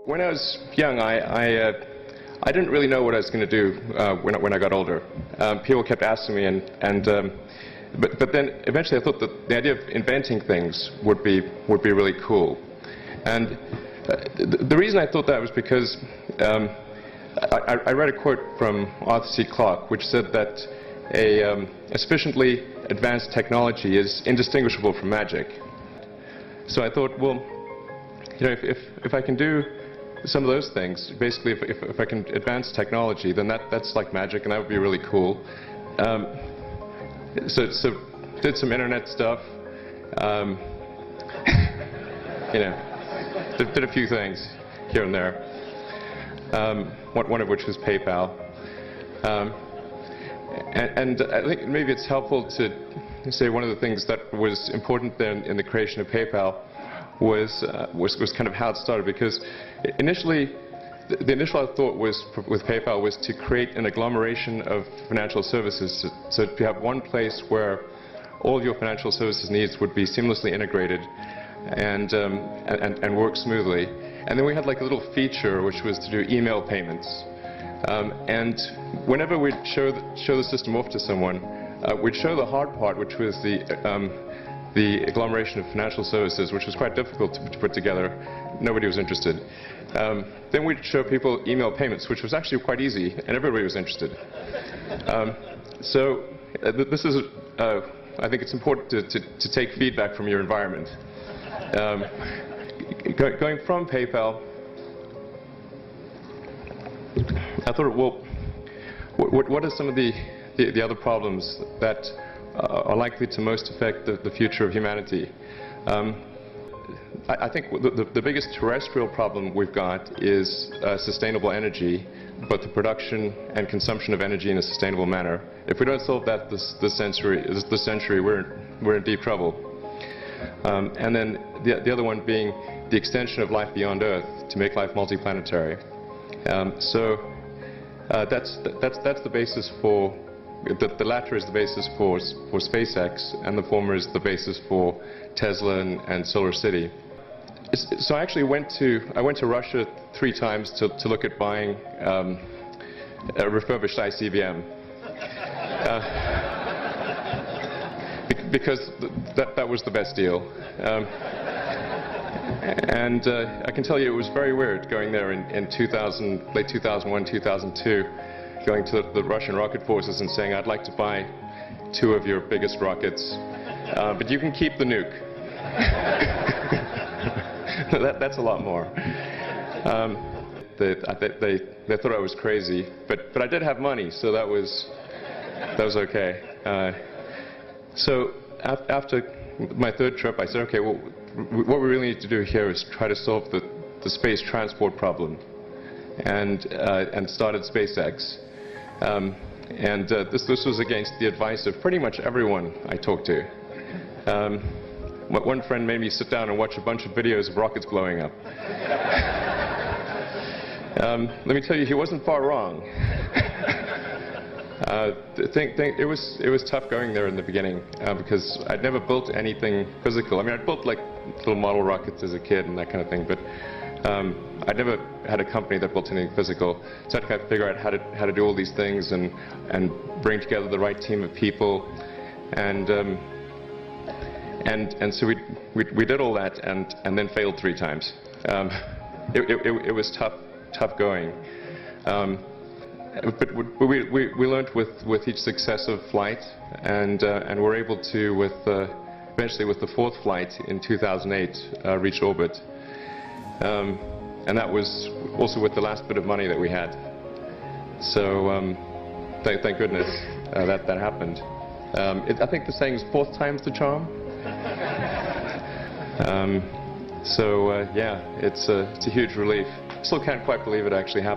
When I was young, I didn't really know what I was going to do when I got older. People kept asking me, but then eventually I thought that the idea of inventing things would be really cool. And the reason I thought that was because I read a quote from Arthur C. Clarke, which said that a sufficiently advanced technology is indistinguishable from magic. So I thought, well, you know, if I can do some of those things, basically if I can advance technology, then that's like magic, and that would be really cool. So did some internet stuff, you know, did a few things here and there, one of which was PayPal. And I think maybe it's helpful to say one of the things that was important then in the creation of PayPal was kind of how it started, because initially the initial thought was with PayPal was to create an agglomeration of financial services, so to have one place where all of your financial services needs would be seamlessly integrated and work smoothly. And then we had like a little feature which was to do email payments. And whenever we'd show the system off to someone, we'd show the hard part, which was the agglomeration of financial services, which was quite difficult to put together. Nobody was interested. Then we'd show people email payments, which was actually quite easy, and everybody was interested. So this is, I think it's important to take feedback from your environment. Going from PayPal, I thought, well, what are some of the other problems that are likely to most affect the future of humanity? I think the biggest terrestrial problem we've got is sustainable energy, but the production and consumption of energy in a sustainable manner. If we don't solve that this century, we're in deep trouble. And then the other one being the extension of life beyond Earth to make life multiplanetary. So that's the basis for. The latter is the basis for SpaceX, and the former is the basis for Tesla and Solar City. So I actually went to Russia 3 times to look at buying a refurbished ICBM, because that was the best deal. And I can tell you it was very weird going there in late 2001, 2002. Going to the Russian rocket forces and saying, I'd like to buy 2 of your biggest rockets, but you can keep the nuke. That's a lot more. They thought I was crazy, but I did have money, so that was okay. So after my 3rd trip, I said, okay, well, what we really need to do here is try to solve the space transport problem, and started SpaceX. This was against the advice of pretty much everyone I talked to. One friend made me sit down and watch a bunch of videos of rockets blowing up. Let me tell you, he wasn't far wrong. It was tough going there in the beginning because I'd never built anything physical. I mean, I'd built like little model rockets as a kid and that kind of thing, but I'd never had a company that built anything physical, so I had to kind of figure out how to do all these things and bring together the right team of people, and so we did all that and then failed 3 times. It was tough going, but we learned with each successive flight, and were able to eventually with the 4th flight in 2008 reach orbit. And that was also with the last bit of money that we had. So thank goodness that happened. I think the saying is 4th time's the charm. So yeah, it's a huge relief. Still can't quite believe it actually happened.